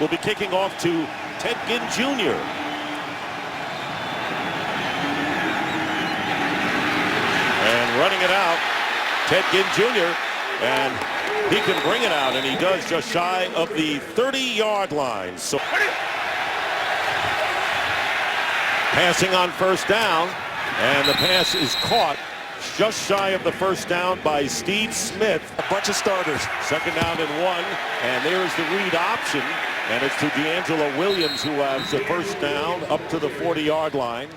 will be kicking off to Ted Ginn Jr. And running it out, Ted Ginn Jr. And he can bring it out, and he does just shy of the 30-yard line. So passing on first down, and the pass is caught just shy of the first down by Steve Smith. A bunch of starters. Second down and 1, and there's the read option, and it's to D'Angelo Williams, who has the first down up to the 40-yard line.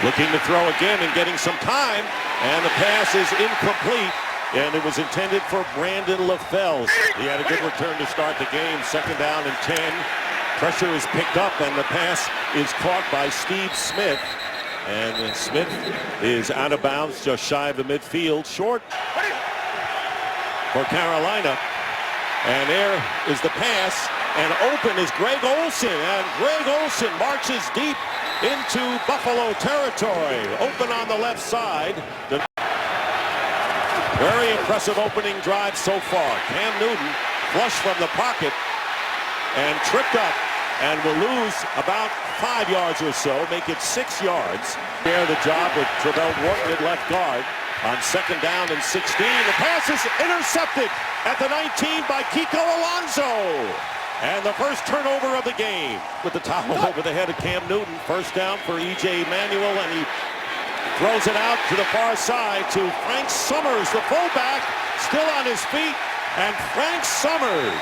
Looking to throw again and getting some time, and the pass is incomplete, and it was intended for Brandon LaFell. He had a good return to start the game. Second down and 10. Pressure is picked up, and the pass is caught by Steve Smith. And Smith is out of bounds just shy of the midfield, short for Carolina. And there is the pass, and open is Greg Olsen, and Greg Olsen marches deep into Buffalo territory. Open on the left side. Very impressive opening drive so far. Cam Newton flush from the pocket and tripped up, and will lose about 5 yards or so, make it 6 yards. Share the job with Travell Wharton at left guard on second down and 16. The pass is intercepted at the 19 by Kiko Alonso. And the first turnover of the game with the towel over the head of Cam Newton. First down for E.J. Manuel, and he throws it out to the far side to Frank Summers, the fullback, still on his feet. And Frank Summers,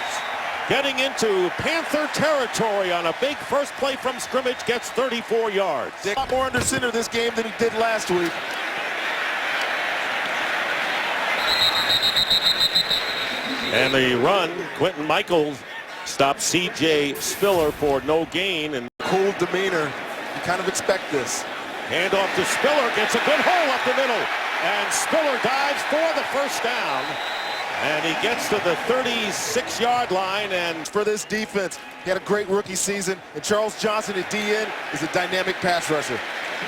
getting into Panther territory on a big first play from scrimmage, gets 34 yards. Dick, a lot more under center this game than he did last week. And the run, Quentin Michaels stops C.J. Spiller for no gain. And cool demeanor. You kind of expect this. Handoff to Spiller, gets a good hole up the middle. And Spiller dives for the first down. And he gets to the 36-yard line. And for this defense, he had a great rookie season. And Charles Johnson at DN is a dynamic pass rusher.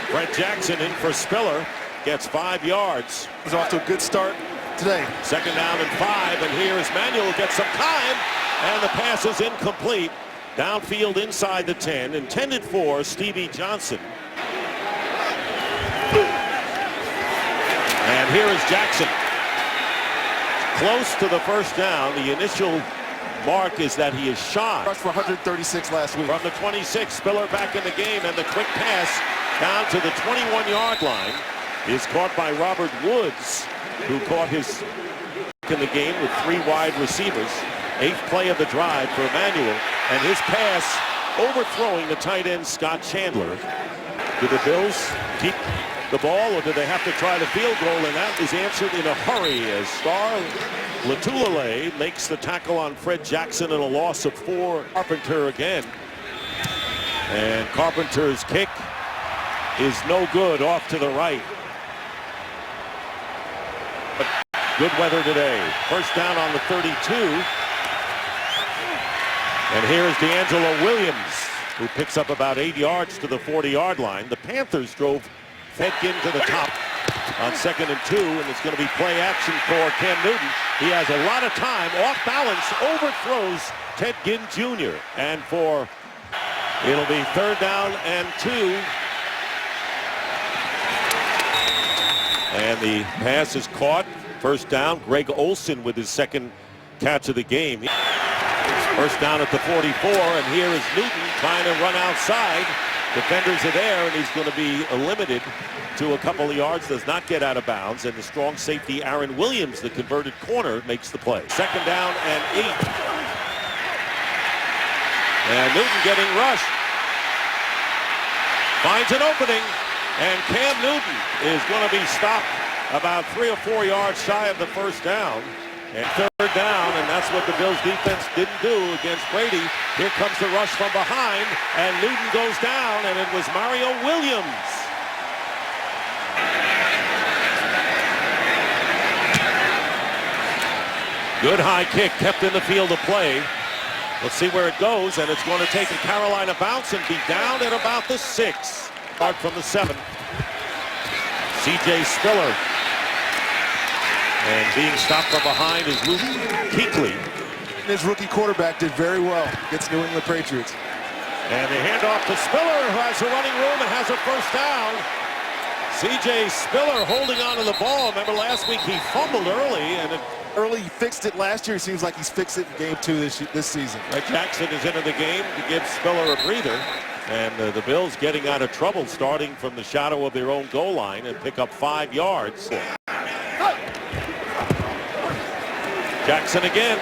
Brett Jackson in for Spiller, gets 5 yards. He's off to a good start today. Second down and 5, and here is Manuel, gets some time, and the pass is incomplete. Downfield inside the 10, intended for Stevie Johnson. And here is Jackson. Close to the first down. The initial mark is that he is shy. Rushed for 136 last week. From the 26, Spiller back in the game, and the quick pass down to the 21-yard line is caught by Robert Woods, who caught his in the game with 3 wide receivers. 8th play of the drive for Emmanuel, and his pass overthrowing the tight end Scott Chandler. Do the Bills keep the ball, or do they have to try the field goal? And that is answered in a hurry as Star Latulele makes the tackle on Fred Jackson, and a loss of 4. Carpenter again, and Carpenter's kick is no good, off to the right. But good weather today. First down on the 32. And here's D'Angelo Williams, who picks up about 8 yards to the 40-yard line. The Panthers drove Ted Ginn to the top on 2nd and 2, and it's going to be play action for Cam Newton. He has a lot of time, off balance, overthrows Ted Ginn Jr. And it'll be 3rd down and 2. And the pass is caught. First down, Greg Olsen with his 2nd catch of the game. First down at the 44, and here is Newton trying to run outside. Defenders are there, and he's going to be limited to a couple of yards, does not get out of bounds, and the strong safety Aaron Williams, the converted corner, makes the play. Second down and 8. And Newton getting rushed. Finds an opening, and Cam Newton is going to be stopped about 3 or 4 yards shy of the first down. And 3rd down, and that's what the Bills defense didn't do against Brady. Here comes the rush from behind, and Newton goes down, and it was Mario Williams. Good high kick kept in the field of play. Let's see where it goes, and it's going to take a Carolina bounce and be down at about the 6. Start from the 7. C.J. Spiller. And being stopped from behind is Luke Kuechly. Payton, his rookie quarterback, did very well against New England Patriots. And they hand off to Spiller, who has a running room and has a first down. C.J. Spiller holding on to the ball. Remember last week he fumbled early, and He fixed it last year. It seems like he's fixed it in game 2 this season. Jackson is into the game to give Spiller a breather. And the Bills getting out of trouble starting from the shadow of their own goal line and pick up 5 yards. Jackson again.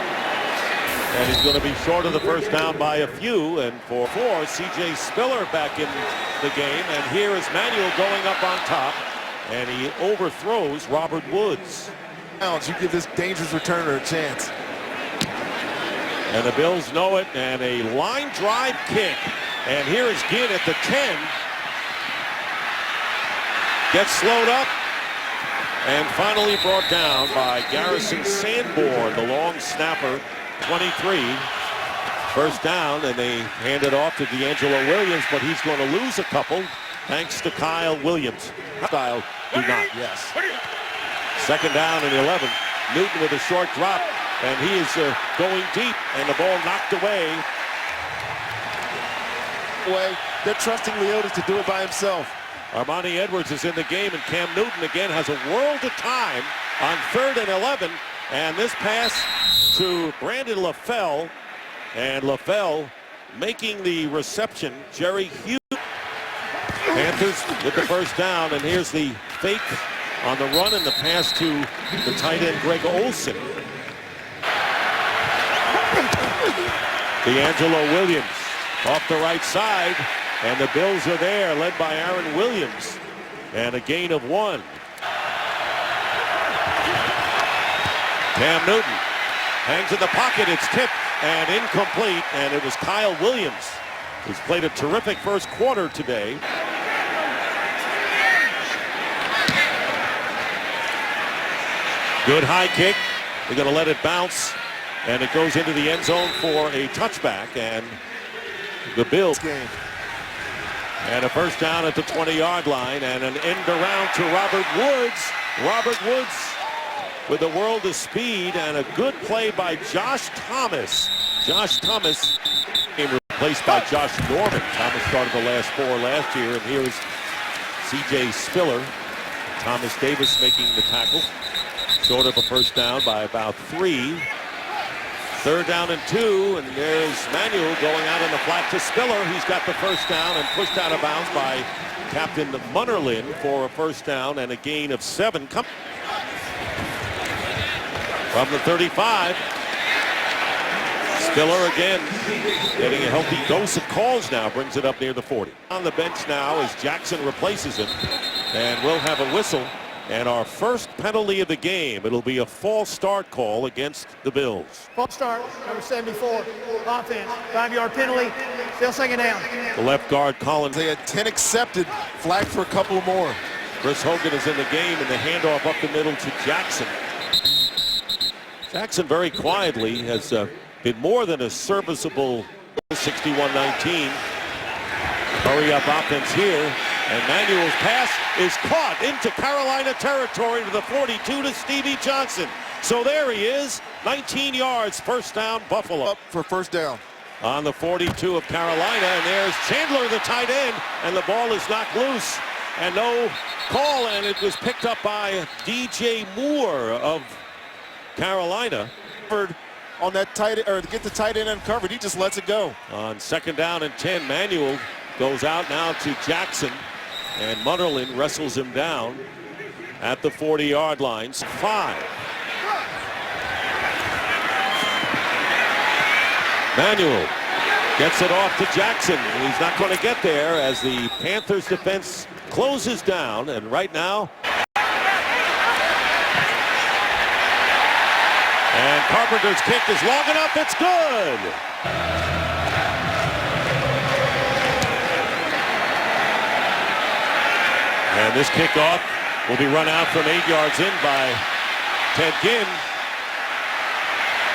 And he's going to be short of the first down by a few. And for 4, C.J. Spiller back in the game. And here is Manuel going up on top. And he overthrows Robert Woods. You give this dangerous returner a chance. And the Bills know it. And a line drive kick. And here is Ginn at the 10. Gets slowed up. And finally brought down by Garrison Sanborn, the long snapper. 23. First down, and they hand it off to D'Angelo Williams, but he's going to lose a couple thanks to Kyle Williams. Kyle do not, yes. Second down and 11. Newton with a short drop, and he is going deep, and the ball knocked away. They're trusting Leotis to do it by himself. Armani Edwards is in the game, and Cam Newton again has a world of time on 3rd and 11. And this pass to Brandon LaFell, and LaFell making the reception. Jerry Hughes. Panthers with the first down, and here's the fake on the run and the pass to the tight end Greg Olsen. D'Angelo Williams off the right side, and the Bills are there, led by Aaron Williams, and a gain of 1. Cam Newton hangs in the pocket. It's tipped and incomplete, and it was Kyle Williams, who's played a terrific first quarter today. Good high kick. They're going to let it bounce, and it goes into the end zone for a touchback, and the Bills game. And a first down at the 20-yard line, and an end around to Robert Woods. Robert Woods with a world of speed, and a good play by Josh Thomas. Josh Thomas being replaced by Josh Norman. Thomas started the last 4 last year, and here is C.J. Spiller. Thomas Davis making the tackle. Short of a first down by about 3. 3rd down and 2, and there's Manuel going out in the flat to Spiller. He's got the first down and pushed out of bounds by Captain Munnerlin for a first down and a gain of 7. From the 35, Spiller again getting a healthy dose of calls now, brings it up near the 40. On the bench now as Jackson replaces him, and we'll have a whistle. And our first penalty of the game, it'll be a false start call against the Bills. False start, number 74, offense, 5-yard penalty, still second down. The left guard, Collins. They had 10 accepted, flagged for a couple more. Chris Hogan is in the game, and the handoff up the middle to Jackson. Jackson very quietly has been more than a serviceable 61-19. Hurry up offense here. And Manuel's pass is caught into Carolina territory to the 42 to Stevie Johnson. So there he is, 19 yards, first down, Buffalo. Up for first down. On the 42 of Carolina, and there's Chandler, the tight end, and the ball is knocked loose. And no call, and it was picked up by DJ Moore of Carolina. On that tight end, or to get the tight end uncovered, he just lets it go. On 2nd down and 10, Manuel goes out now to Jackson. And Munnerlin wrestles him down at the 40-yard line. 5. Manuel gets it off to Jackson. He's not going to get there as the Panthers defense closes down. And right now, and Carpenter's kick is long enough. It's good. And this kickoff will be run out from 8 yards in by Ted Ginn.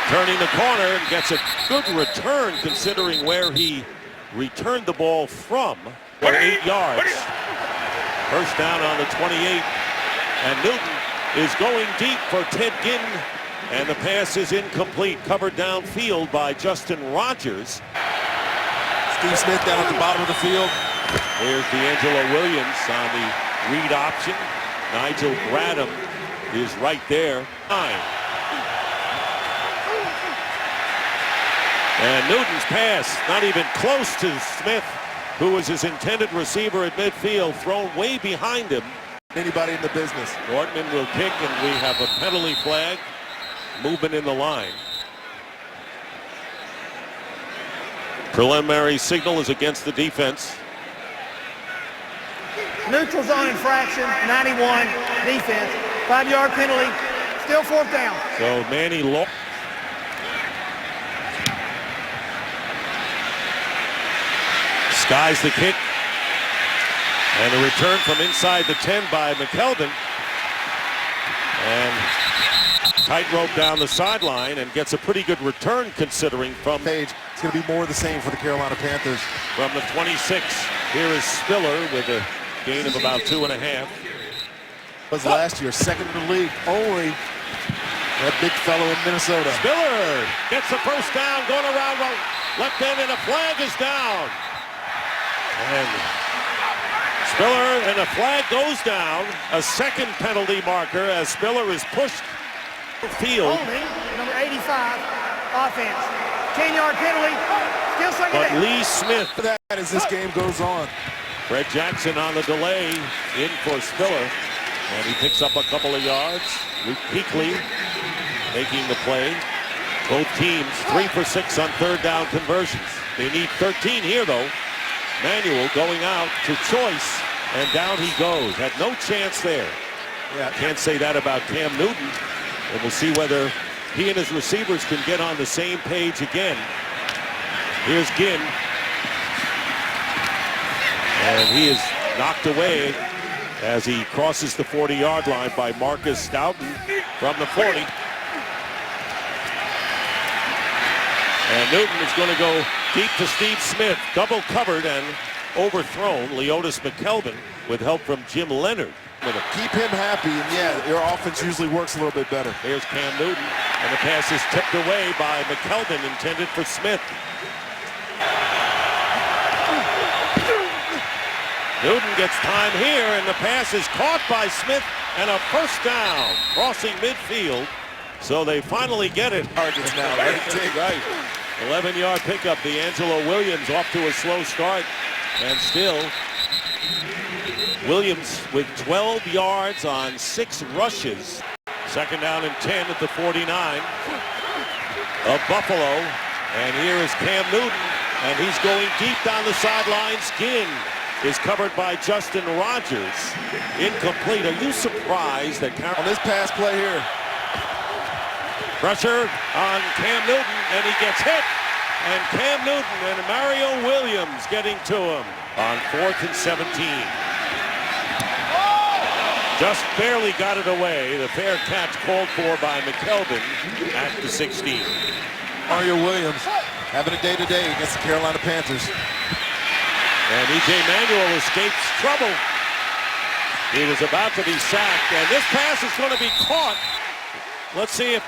Turning the corner and gets a good return considering where he returned the ball from. 8 yards. First down on the 28. And Newton is going deep for Ted Ginn And the pass is incomplete, covered downfield by Justin Rogers. Steve Smith down at the bottom of the field. There's D'Angelo Williams on the read option. Nigel Bradham is right there. And Newton's pass, not even close to Smith, who was his intended receiver at midfield, thrown way behind him. Anybody in the business. Nortman will kick, and we have a penalty flag. Movement in the line. Preliminary signal is against the defense. Neutral zone infraction, 91, defense. 5-yard penalty, still 4th down. So Manny Law. Skies the kick. And a return from inside the 10 by McKelvin. And tightrope down the sideline and gets a pretty good return considering from Page. It's going to be more of the same for the Carolina Panthers. From the 26. Here is Spiller with a gain of about 2.5. Was last year, 2nd in the league. Only that big fellow in Minnesota. Spiller gets the first down, going around left end, and a flag is down. And Spiller, and a flag goes down. A second penalty marker as Spiller is pushed field. Holding, number 85, offense. 10-yard penalty, still 2nd But down. Lee Smith. For that as this game goes on. Fred Jackson on the delay, in for Spiller. And he picks up a couple of yards. Luke Kuechly making the play. Both teams 3 for 6 on 3rd down conversions. They need 13 here though. Manuel going out to Choice, and down he goes. Had no chance there. Yeah, Can't say that about Cam Newton. And we'll see whether he and his receivers can get on the same page again. Here's Ginn. And he is knocked away as he crosses the 40-yard line by Marcus Stoughton from the 40. And Newton is going to go deep to Steve Smith, double covered and overthrown. Leotis McKelvin with help from Jim Leonard. keep him happy, and yeah, your offense usually works a little bit better. Here's Cam Newton, and the pass is tipped away by McKelvin, intended for Smith. Newton gets time here, and the pass is caught by Smith, and a first down, crossing midfield. So they finally get it. Targets now, right? Right. 11-yard pickup. D'Angelo Williams off to a slow start, and still Williams with 12 yards on 6 rushes. Second down and 10 at the 49 of Buffalo. And here is Cam Newton, and he's going deep down the sidelines. Ginn is covered by Justin Rogers. Incomplete. Are you surprised that on this pass play here? Pressure on Cam Newton, and he gets hit. And Cam Newton and Mario Williams getting to him on 4th and 17. Just barely got it away. The fair catch called for by McKelvin at the 16. Mario Williams having a day today against the Carolina Panthers. And E.J. Manuel escapes trouble. He was about to be sacked, and this pass is going to be caught. Let's see if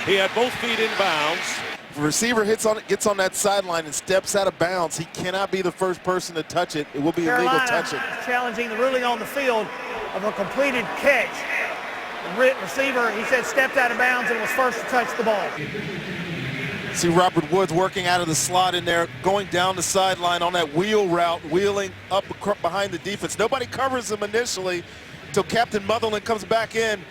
he had both feet in bounds. If the receiver gets on that sideline and steps out of bounds, he cannot be the first person to touch it. It will be illegal touching. Challenging the ruling on the field of a completed catch. The receiver, he said, stepped out of bounds and was first to touch the ball. See Robert Woods working out of the slot in there, going down the sideline on that wheel route, wheeling up behind the defense. Nobody covers him initially until Captain Motherland comes back in.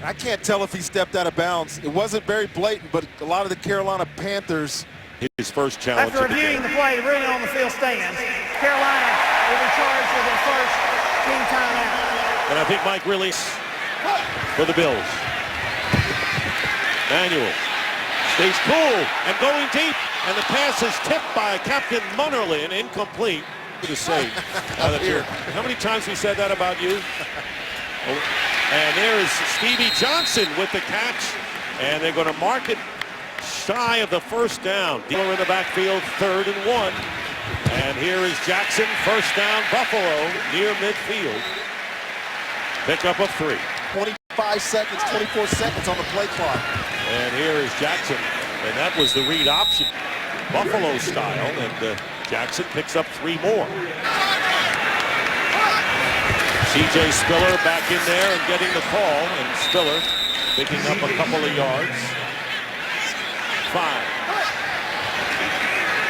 I can't tell if he stepped out of bounds. It wasn't very blatant, but a lot of the Carolina Panthers. His first challenge. After reviewing the play, the ruling on the field stands. Carolina will be charged with their first team timeout. And I think Mike release for the Bills. Manuel stays cool and going deep, and the pass is tipped by Captain Munnerlyn, incomplete. To say, how many times we said that about you? And there is Stevie Johnson with the catch, and they're going to mark it shy of the first down. Dealer in the backfield, 3rd and 1. And here is Jackson, first down, Buffalo, near midfield. Pick up of 3. 5 seconds, 24 seconds on the play clock. And here is Jackson, and that was the read option, Buffalo style, and Jackson picks up 3 more. C.J. Spiller back in there and getting the call, and Spiller picking up a couple of yards. 5.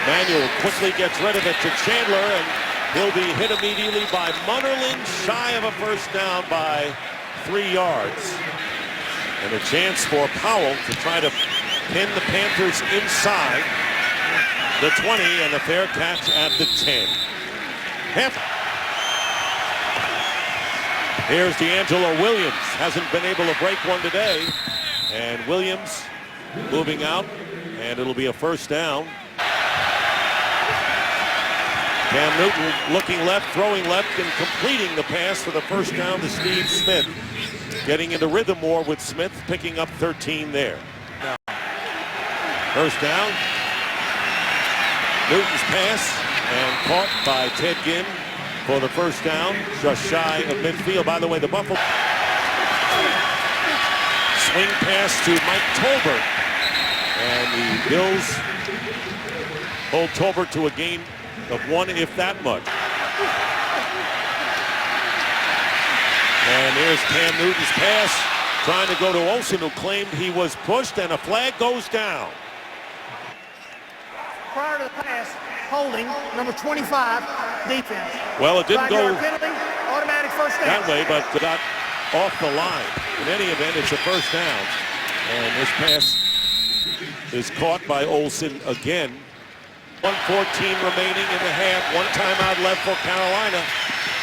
Manuel quickly gets rid of it to Chandler, and he'll be hit immediately by Munnerlyn, shy of a first down by 3 yards. And a chance for Powell to try to pin the Panthers inside the 20, and a fair catch at the 10. Here's D'Angelo Williams. Hasn't been able to break one today. And Williams moving out, and it'll be a first down. Cam Newton looking left, throwing left, and completing the pass for the first down to Steve Smith. Getting into rhythm more with Smith, picking up 13 there. First down. Newton's pass, and caught by Ted Ginn for the first down, just shy of midfield. By the way, the Buffalo swing pass to Mike Tolbert, and the Bills hold Tolbert to a gain of 1, if that much. And here's Cam Newton's pass, trying to go to Olsen, who claimed he was pushed, and a flag goes down. Prior to the pass, holding, number 25, defense. Well, it didn't go penalty, automatic first down. that way, but got off the line. In any event, it's a first down. And this pass is caught by Olsen again. 1:14 remaining in the half. 1 timeout left for Carolina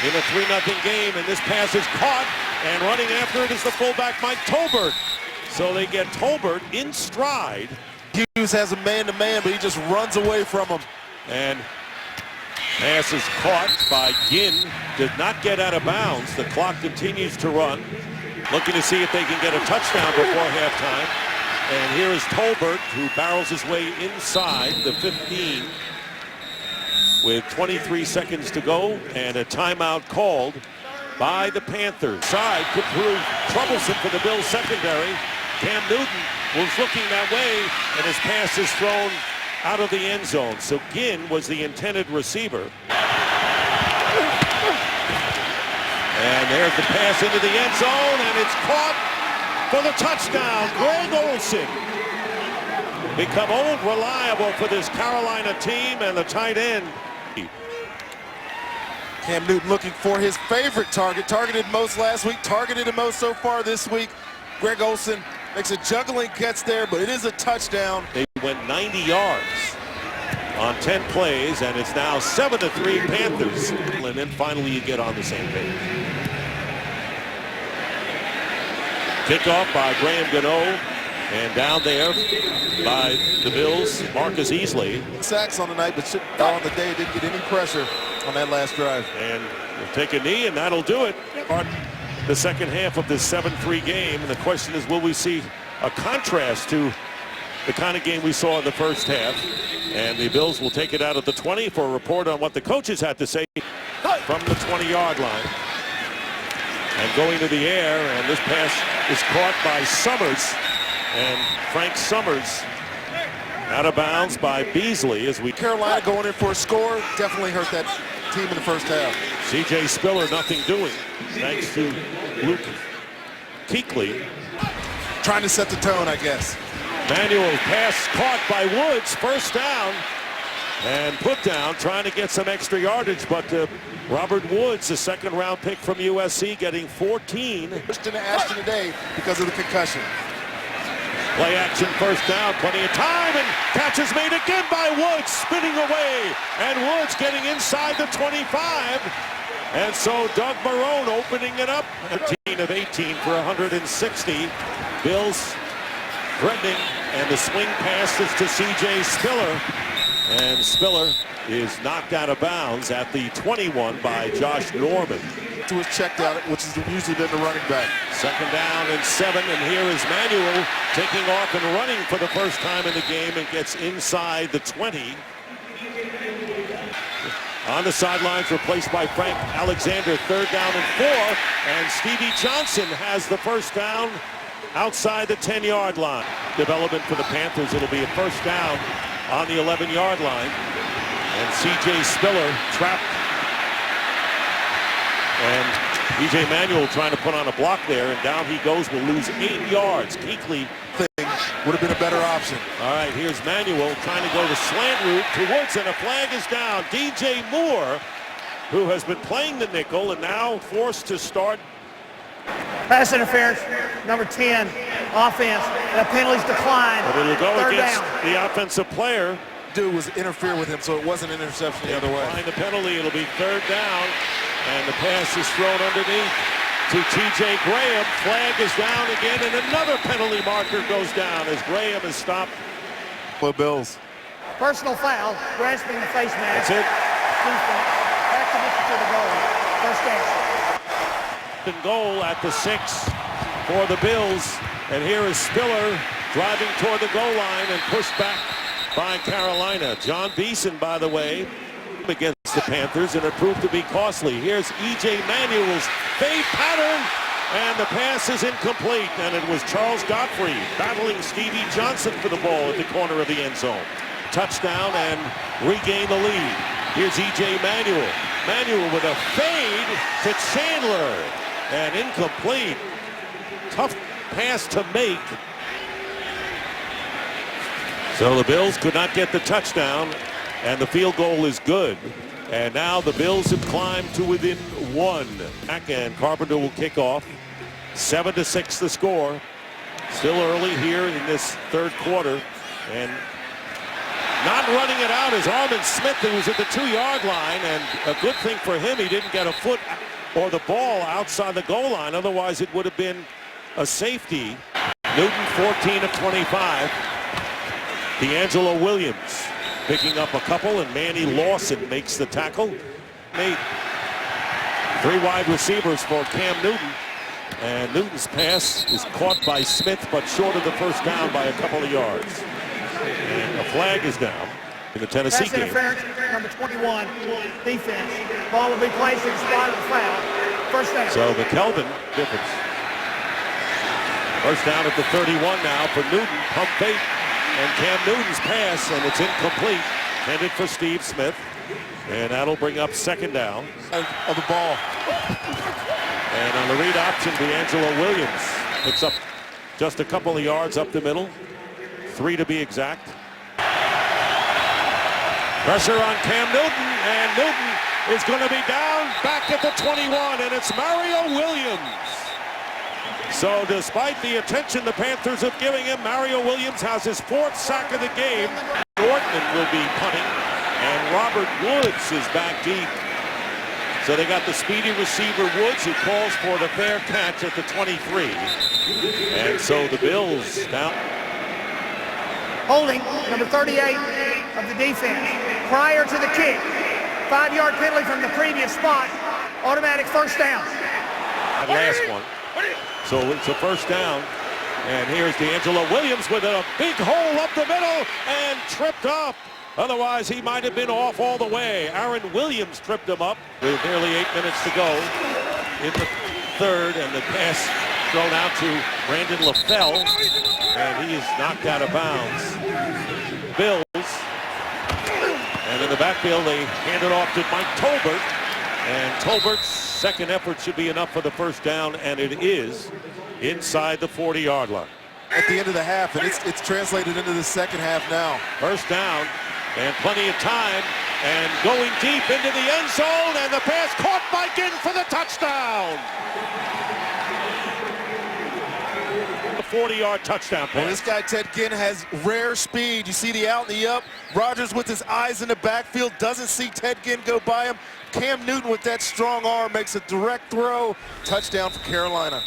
in a 3-0 game. And this pass is caught, and running after it is the fullback, Mike Tolbert. So they get Tolbert in stride. Hughes has a man-to-man, but he just runs away from him. And pass is caught by Ginn. Did not get out of bounds. The clock continues to run. Looking to see if they can get a touchdown before halftime. And here is Tolbert, who barrels his way inside the 15 with 23 seconds to go, and a timeout called by the Panthers. Side could prove troublesome for the Bills secondary. Cam Newton was looking that way, and his pass is thrown out of the end zone. So Ginn was the intended receiver. And there's the pass into the end zone, and it's caught for the touchdown. Greg Olsen become old reliable for this Carolina team, and the tight end. Cam Newton looking for his favorite target. Targeted most last week, targeted the most so far this week. Greg Olsen makes a juggling catch there, but it is a touchdown. They went 90 yards on 10 plays, and it's now 7-3 Panthers. And then finally you get on the same page. Kickoff by Graham Gano, and down there by the Bills, Marcus Easley. Sacks on the night, but on the day didn't get any pressure on that last drive. And we'll take a knee, and that'll do it. The second half of this 7-3 game, and the question is, will we see a contrast to the kind of game we saw in the first half? And the Bills will take it out at the 20 for a report on what the coaches had to say from the 20-yard line. And going to the air, and this pass is caught by Summers, and Frank Summers out of bounds by Beasley. As we Carolina going in for a score definitely hurt that team in the first half. C.J. Spiller nothing doing, thanks to Luke Kuechly. Trying to set the tone, I guess. Manuel pass caught by Woods, first down, and put down, trying to get some extra yardage, but Robert Woods, a second-round pick from USC, getting 14. Pushed into Ashton today because of the concussion. Play action, first down, plenty of time, and catch is made again by Woods, spinning away, and Woods getting inside the 25. And so Doug Marrone opening it up. 13 of 18 for 160. Bills threatening, and the swing pass is to C.J. Spiller. And Spiller is knocked out of bounds at the 21 by Josh Norman. To his checked out, which is usually been the running back. Second down and 7, and here is Manuel taking off and running for the first time in the game, and gets inside the 20. On the sidelines, replaced by Frank Alexander, 3rd down and 4. And Stevie Johnson has the first down outside the 10-yard line. Development for the Panthers, it'll be a first down on the 11-yard line. And C.J. Spiller trapped. And E.J. Manuel trying to put on a block there, and down he goes, will lose 8 yards. Kuechly would have been a better option. All right, here's Manuel trying to go the slant route to Woods, and a flag is down. DJ Moore, who has been playing the nickel and now forced to start. Pass interference, number 10, offense. The penalties decline. But it'll go 3rd against down. the offensive player. Dude was interfere with him, so it wasn't an interception the other way. Behind the penalty, it'll be 3rd down, and the pass is thrown underneath to T.J. Graham. Flag is down again, and another penalty marker goes down as Graham is stopped. For Bills. Personal foul, grasping the face mask. That's it. Defense. Activation to the goal. First down. And goal at the 6 for the Bills. And here is Spiller driving toward the goal line and pushed back by Carolina. John Beeson, by the way, against the Panthers, and it proved to be costly. Here's E.J. Manuel's fade pattern, and the pass is incomplete. And it was Charles Godfrey battling Stevie Johnson for the ball at the corner of the end zone. Touchdown and regain the lead. Here's E.J. Manuel. Manuel with a fade to Chandler, and incomplete. Tough pass to make. So the Bills could not get the touchdown, and the field goal is good. And now the Bills have climbed to within 1. And Carpenter will kick off. 7-6 the score. Still early here in this 3rd quarter. And not running it out is Armin Smith, who was at the 2-yard line. And a good thing for him, he didn't get a foot or the ball outside the goal line. Otherwise, it would have been a safety. Newton, 14 of 25. D'Angelo Williams picking up a couple, and Manny Lawson makes the tackle. 3 wide receivers for Cam Newton, and Newton's pass is caught by Smith, but short of the first down by a couple of yards. And a flag is down in the Tennessee Pass game. interference, number 21, defense. Ball will be placed in the spot of the foul. First down. So McKelvin, difference. First down at the 31 now for Newton, pump fake. And Cam Newton's pass, and it's incomplete. Intended for Steve Smith. And that'll bring up 2nd down. Of the ball. And on the read option, D'Angelo Williams picks up just a couple of yards up the middle. 3 to be exact. Pressure on Cam Newton, and Newton is going to be down back at the 21, and it's Mario Williams. So despite the attention the Panthers have given him, Mario Williams has his 4th sack of the game. Norton will be punting, and Robert Woods is back deep. So they got the speedy receiver Woods, who calls for the fair catch at the 23. And so the Bills now. Holding, number 38 of the defense. Prior to the kick. 5-yard penalty from the previous spot. Automatic first down. That last one. So it's a first down. And here's D'Angelo Williams with a big hole up the middle and tripped up. Otherwise, he might have been off all the way. Aaron Williams tripped him up with nearly 8 minutes to go in the 3rd, and the pass thrown out to Brandon LaFell, and he is knocked out of bounds. Bills, and in the backfield, they hand it off to Mike Tolbert, and Tolbert's 2nd effort should be enough for the first down, and it is inside the 40-yard line. At the end of the half, and it's translated into the 2nd half now. First down, and plenty of time, and going deep into the end zone, and the pass caught by Ginn for the touchdown. A 40-yard touchdown pass. Well, this guy, Ted Ginn, has rare speed. You see the out and the up. Rodgers with his eyes in the backfield doesn't see Ted Ginn go by him. Cam Newton with that strong arm makes a direct throw. Touchdown for Carolina.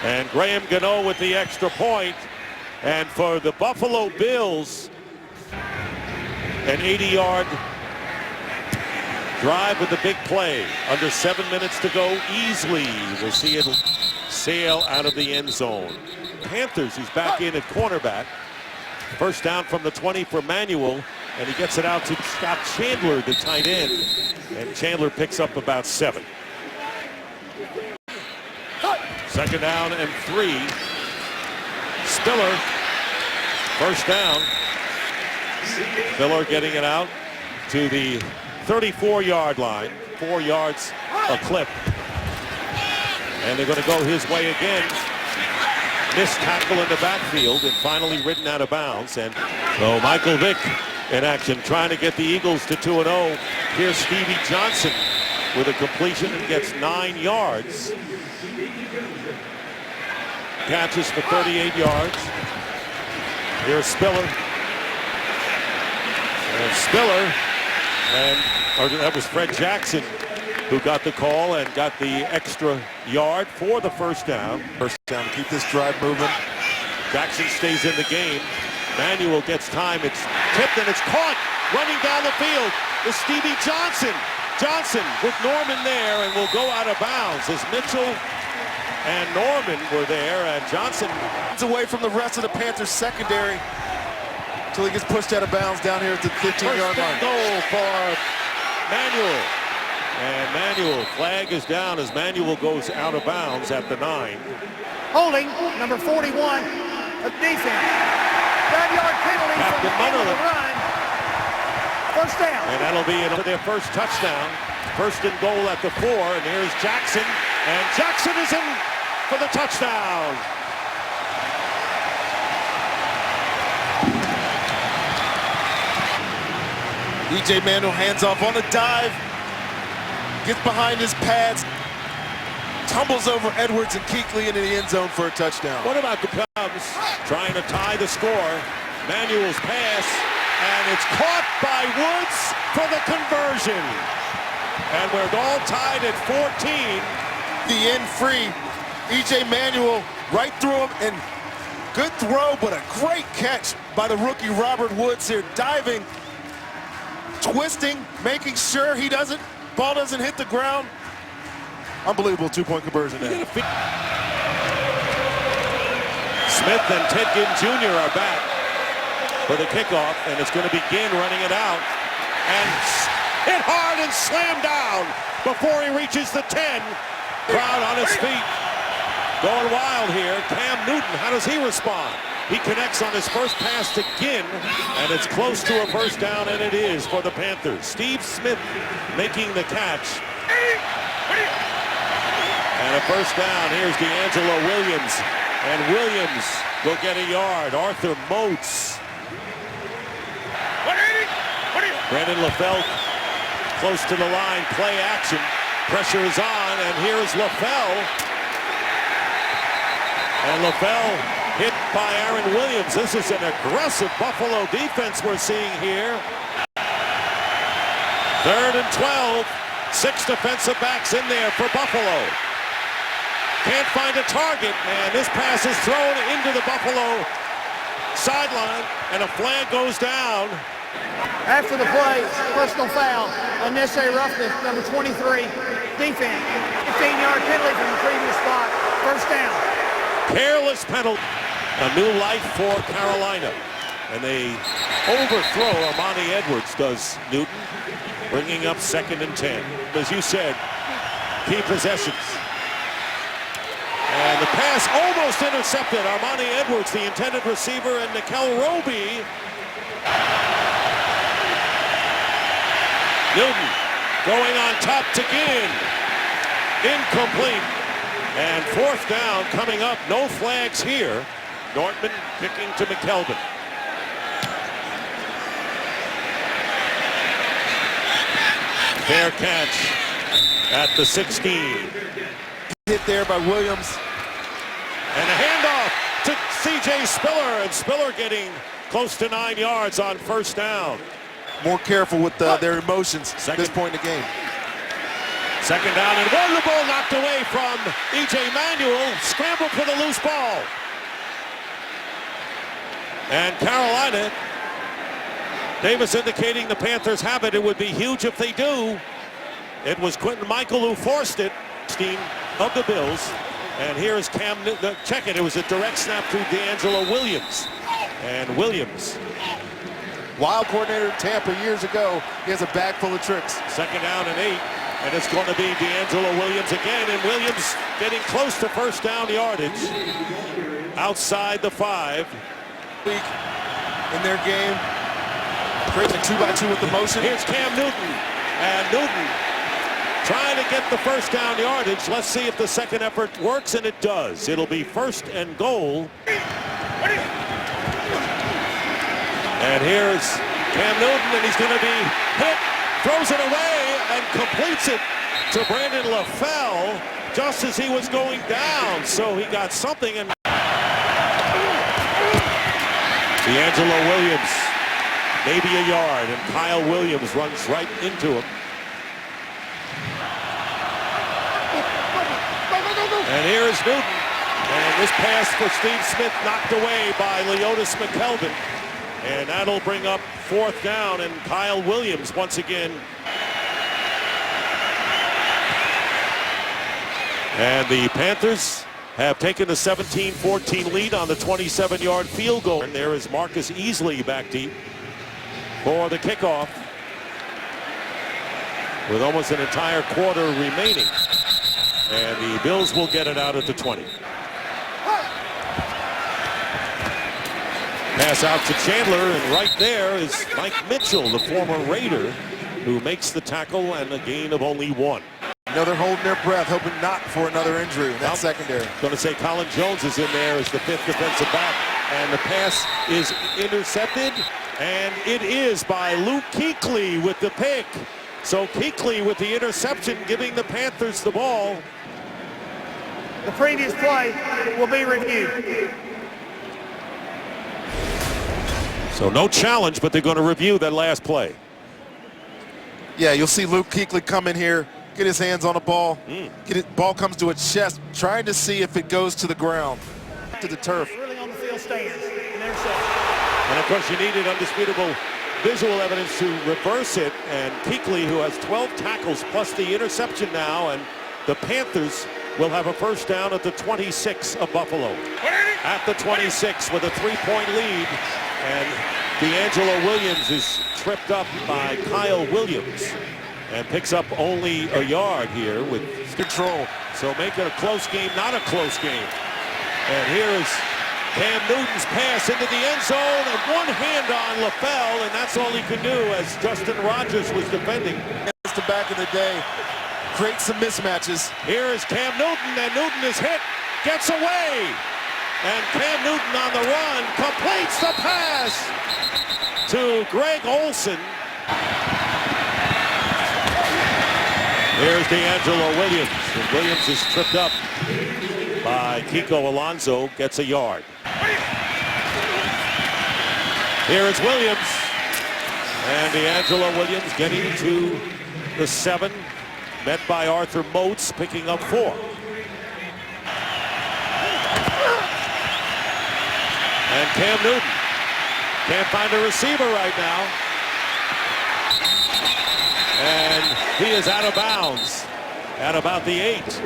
And Graham Gano with the extra point. And for the Buffalo Bills, an 80-yard drive with the big play. Under 7 minutes to go, easily we'll see it sail out of the end zone. Panthers, who's back in at cornerback. First down from the 20 for Manuel. And he gets it out to Scott Chandler, the tight end. And Chandler picks up about 7. Second down and 3. Spiller, first down. Spiller getting it out to the 34-yard line. 4 yards a clip. And they're going to go his way again. Missed tackle in the backfield and finally ridden out of bounds. And so Michael Vick in action, trying to get the Eagles to 2-0. Here's Stevie Johnson with a completion and gets 9 yards. Catches for 38 yards. Here's Spiller. And Spiller, or that was Fred Jackson who got the call and got the extra yard for the first down. First down to keep this drive moving. Jackson stays in the game. Manuel gets time. It's tipped and it's caught. Running down the field is Stevie Johnson. Johnson with Norman there and will go out of bounds as Mitchell and Norman were there, and Johnson It's away from the rest of the Panthers secondary until he gets pushed out of bounds down here at the 15-yard line. Goal for Manuel. And Manuel, flag is down as Manuel goes out of bounds at the 9. Holding, number 41 of defense. 5-yard penalty from the end of the run. First down. And that'll be their first touchdown. First and goal at the 4, and here's Jackson. And Jackson is in for the touchdown. E.J. Manuel hands off on the dive. Gets behind his pads. Tumbles over Edwards and Kuechly into the end zone for a touchdown. What about the Cubs trying to tie the score? Manuel's pass, and it's caught by Woods for the conversion. And we're all tied at 14. The end free. E.J. Manuel right through him, and good throw, but a great catch by the rookie Robert Woods here, diving, twisting, making sure ball doesn't hit the ground. Unbelievable 2-point conversion there. Smith and Ted Ginn Jr. are back for the kickoff, and it's going to begin running it out. And hit hard and slammed down before he reaches the 10. Crowd on his feet. Going wild here. Cam Newton, how does he respond? He connects on his first pass to Ginn, and it's close to a first down, and it is for the Panthers. Steve Smith making the catch. And a first down. Here's D'Angelo Williams. And Williams will get a yard. Arthur Moats. Brandon LaFell close to the line. Play action. Pressure is on. And here's LaFell. And LaFell hit by Aaron Williams. This is an aggressive Buffalo defense we're seeing here. 3rd and 12. 6 defensive backs in there for Buffalo. Can't find a target, and this pass is thrown into the Buffalo sideline, and a flag goes down. After the play, personal foul, unnecessary roughness, number 23, defense. 15-yard penalty from the previous spot, first down. Careless penalty. A new life for Carolina. And they overthrow Armani Edwards, does Newton, bringing up 2nd and 10. As you said, key possessions. And the pass almost intercepted. Armani Edwards, the intended receiver, and Nickel Roby. Newton going on top to Ginn. Incomplete. And 4th down coming up. No flags here. Nortman kicking to McKelvin. Fair catch at the 16. Hit there by Williams. And a handoff to C.J. Spiller, and Spiller getting close to 9 yards on first down. More careful with their emotions at this point in the game. 2nd down, and the ball knocked away from E.J. Manuel. Scrambled for the loose ball. And Carolina, Davis indicating the Panthers have it. It would be huge if they do. It was Quentin Michael who forced it. Team of the Bills. And here's Cam Newton. Check it. It was a direct snap to D'Angelo Williams. And Williams wild coordinator in Tampa years ago. He has a bag full of tricks. 2nd down and 8. And it's going to be D'Angelo Williams again. And Williams getting close to first down yardage. Outside the 5. In their game. Creating a 2-by-2 with the motion. Here's Cam Newton. And Newton trying to get the first down yardage. Let's see if the second effort works, and it does. It'll be 1st and goal. And here's Cam Newton, and he's going to be hit. Throws it away and completes it to Brandon LaFell just as he was going down. So he got something. And D'Angelo Williams, maybe a yard, and Kyle Williams runs right into him. And here is Newton. And this pass for Steve Smith knocked away by Leotis McKelvin. And that'll bring up 4th down, and Kyle Williams once again. And the Panthers have taken a 17-14 lead on the 27-yard field goal. And there is Marcus Easley back deep for the kickoff with almost an entire quarter remaining. And the Bills will get it out at the 20. Pass out to Chandler, and right there is Mike Mitchell, the former Raider, who makes the tackle and a gain of only 1. You know, they're holding their breath, hoping not for another injury in that secondary. Going to say Colin Jones is in there as the 5th defensive back, and the pass is intercepted, and it is by Luke Kuechly with the pick. So Kuechly with the interception, giving the Panthers the ball. The previous play will be reviewed. So no challenge, but they're going to review that last play. Yeah, you'll see Luke Kuechly come in here, get his hands on the ball. Ball comes to his chest, trying to see if it goes to the ground, to the turf. Really on the field stands. Interception. And of course, you needed undisputable visual evidence to reverse it. And Kuechly, who has 12 tackles plus the interception now, and the Panthers will have a first down at the 26 of Buffalo. At the 26 with a 3-point lead. And D'Angelo Williams is tripped up by Kyle Williams and picks up only a yard here with control. So make it a close game, not a close game. And here is Cam Newton's pass into the end zone, and one hand on LaFell, and that's all he could do as Justin Rogers was defending. It's the back of the day. Create some mismatches. Here is Cam Newton, and Newton is hit, gets away. And Cam Newton on the run completes the pass to Greg Olsen. Here's D'Angelo Williams. And Williams is tripped up by Kiko Alonso, gets a yard. Here is Williams. And D'Angelo Williams getting to the 7, met by Arthur Moats, picking up 4. And Cam Newton can't find a receiver right now. And he is out of bounds at about the 8.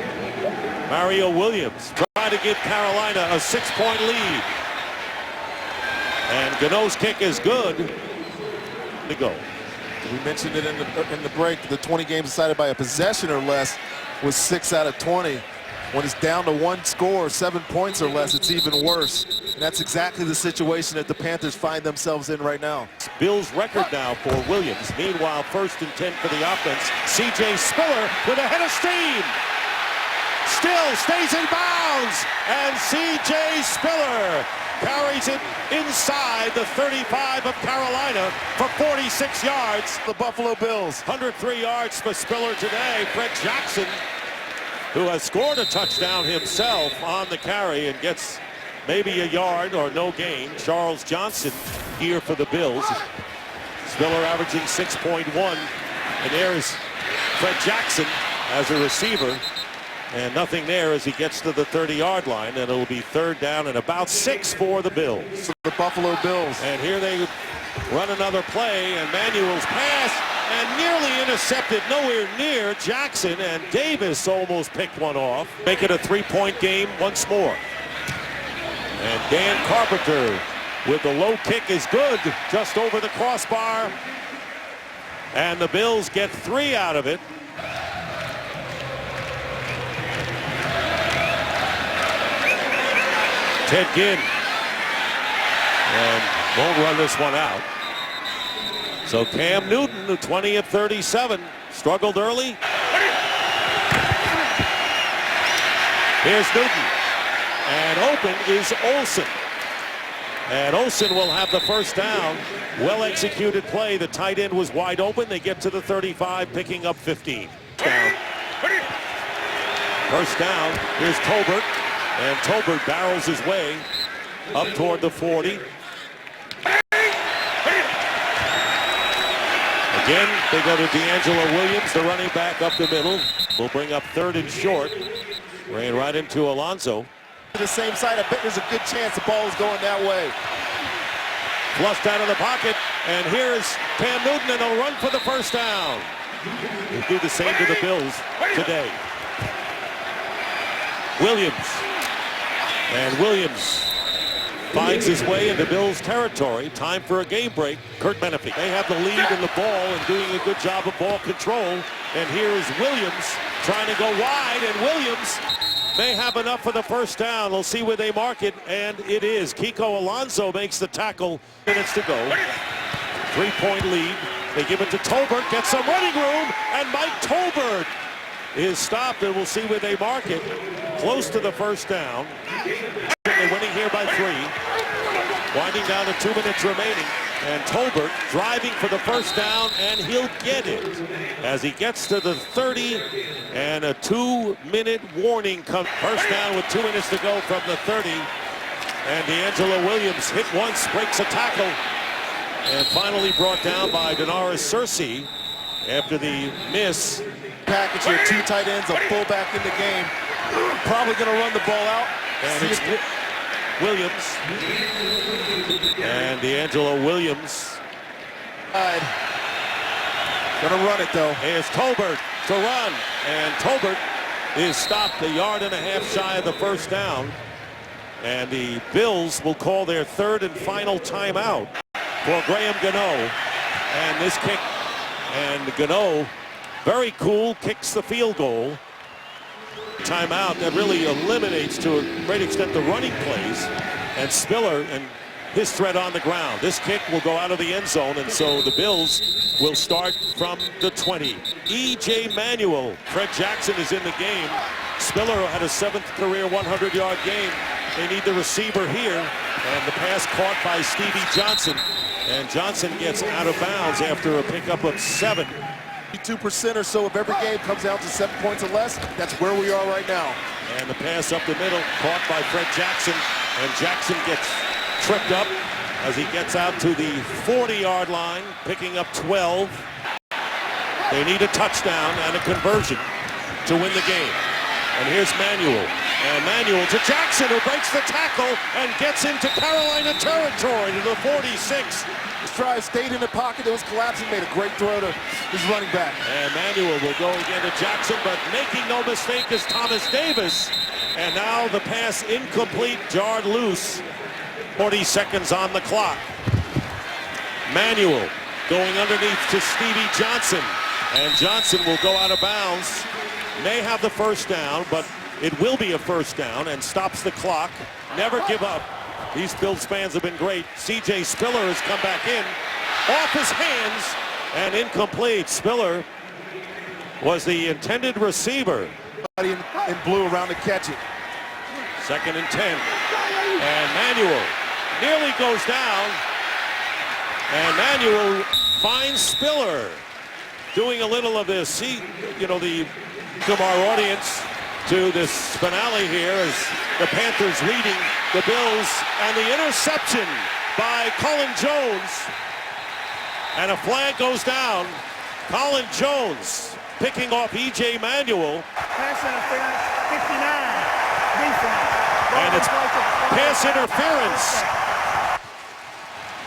Mario Williams trying to give Carolina a 6-point lead. And Gano's kick is good to go. We mentioned it in the break. The 20 games decided by a possession or less was 6 out of 20. When it's down to 1 score, 7 points or less, it's even worse. And that's exactly the situation that the Panthers find themselves in right now. Bill's record now for Williams. Meanwhile, 1st and 10 for the offense. C.J. Spiller with a head of steam. Still stays in bounds. And C.J. Spiller carries it inside the 35 of Carolina for 46 yards. The Buffalo Bills. 103 yards for Spiller today. Fred Jackson, who has scored a touchdown himself on the carry and gets maybe a yard or no gain. Charles Johnson here for the Bills. Spiller averaging 6.1. And there is Fred Jackson as a receiver. And nothing there as he gets to the 30-yard line. And it'll be 3rd down and about 6 for the Bills. The Buffalo Bills. And here they run another play. And Manuel's pass and nearly intercepted, nowhere near Jackson. And Davis almost picked one off. Make it a 3-point game once more. And Dan Carpenter with the low kick is good, just over the crossbar. And the Bills get 3 out of it. Ted Ginn. And won't run this one out. So Cam Newton, the 20 of 37, struggled early. Here's Newton. And open is Olsen. And Olsen will have the first down. Well-executed play. The tight end was wide open. They get to the 35, picking up 15. Down. First down. Here's Tolbert. And Tolbert barrels his way up toward the 40. Again, they go to D'Angelo Williams, the running back up the middle. Will bring up 3rd and short. Ran right into Alonso. To the same side, I bet there's a good chance the ball is going that way. Flushed out of the pocket, and here's Cam Newton, and they'll run for the first down. He'll do the same to the Bills today. Williams. And Williams finds his way into Bills territory. Time for a game break. Kurt Menefee. They have the lead in the ball and doing a good job of ball control. And here is Williams trying to go wide, and Williams may have enough for the first down. We'll see where they mark it, and it is. Kiko Alonso makes the tackle. Minutes to go. 3-point lead. They give it to Tolbert, gets some running room, and Mike Tolbert is stopped, and we'll see where they mark it. Close to the first down. They're winning here by 3. Winding down to 2 minutes remaining. And Tolbert driving for the first down, and he'll get it as he gets to the 30, and a 2-minute warning comes. First down with 2 minutes to go from the 30. And D'Angelo Williams hit once, breaks a tackle, and finally brought down by Denarius Searcy after the miss. Package here, 2 tight ends, a fullback in the game. Probably going to run the ball out. And it's Williams. And D'Angelo Williams. Gonna run it though. Here's Tolbert to run. And Tolbert is stopped a yard and a half shy of the first down. And the Bills will call their 3rd and final timeout for Graham Gano. And this kick, and Gano, very cool, kicks the field goal. Timeout that really eliminates to a great extent the running plays, and Spiller and his threat on the ground. This kick will go out of the end zone, and so the Bills will start from the 20. E.J. Manuel. Fred Jackson is in the game. Spiller had a 7th career 100-yard game. They need the receiver here, and the pass caught by Stevie Johnson, and Johnson gets out of bounds after a pickup of 7. 2% or so of every game comes down to 7 points or less. That's where we are right now. And the pass up the middle, caught by Fred Jackson, and Jackson gets tripped up as he gets out to the 40-yard line, picking up 12. They need a touchdown and a conversion to win the game. And here's Manuel. And Manuel to Jackson, who breaks the tackle and gets into Carolina territory to the 46. Drive stayed in the pocket. It was collapsing, made a great throw to his running back. And Manuel will go again to Jackson, but making no mistake is Thomas Davis. And now the pass incomplete, jarred loose. 40 seconds on the clock. Manuel going underneath to Stevie Johnson. And Johnson will go out of bounds. May have the first down, but it will be a first down, and stops the clock. Never give up. These Bills fans have been great. C.J. Spiller has come back in. Off his hands and incomplete. Spiller was the intended receiver. In blue around to catch it. 2nd and 10. And Manuel nearly goes down. And Manuel finds Spiller doing a little of this. See, you know, from our audience to this finale here as the Panthers leading the Bills, and the interception by Colin Jones, and a flag goes down. Colin Jones picking off E.J. Manuel. Pass interference, 59. Defense. And it's pass interference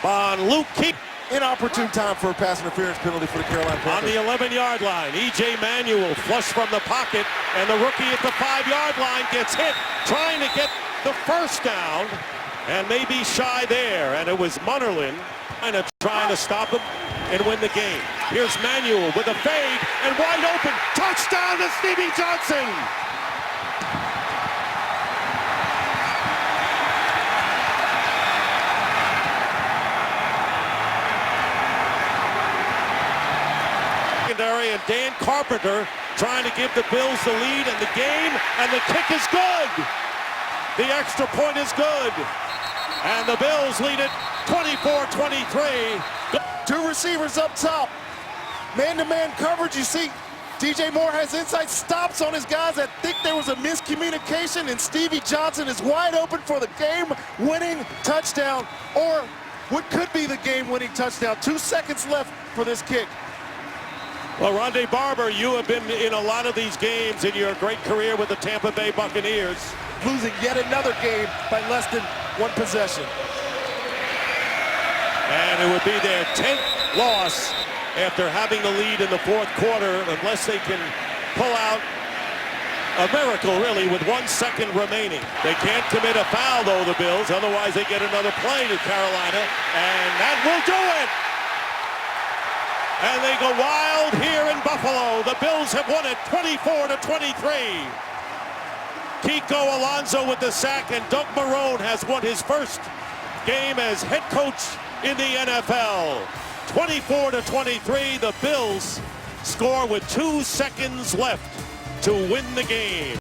on Luke Keep. Inopportune time for a pass interference penalty for the Carolina Panthers. On the 11-yard line, E.J. Manuel flush from the pocket, and the rookie at the 5-yard line gets hit, trying to get the first down, and maybe shy there. And it was Munnerlyn trying to stop him and win the game. Here's Manuel with a fade and wide open. Touchdown to Stevie Johnson. And Dan Carpenter trying to give the Bills the lead in the game, and the kick is good. The extra point is good. And the Bills lead it 24-23. Two receivers up top. Man-to-man coverage. You see DJ Moore has inside stops on his guys. I think there was a miscommunication, and Stevie Johnson is wide open for the game-winning touchdown, or what could be the game-winning touchdown. 2 seconds left for this kick. Well, Rondé Barber, you have been in a lot of these games in your great career with the Tampa Bay Buccaneers. Losing yet another game by less than one possession. And it would be their 10th loss after having the lead in the fourth quarter, unless they can pull out a miracle, really, with 1 second remaining. They can't commit a foul, though, the Bills. Otherwise, they get another play to Carolina, and that will do it. And they go wild here in Buffalo. The Bills have won it 24-23. Kiko Alonso with the sack, and Doug Marrone has won his first game as head coach in the NFL. 24-23, the Bills score with 2 seconds left to win the game.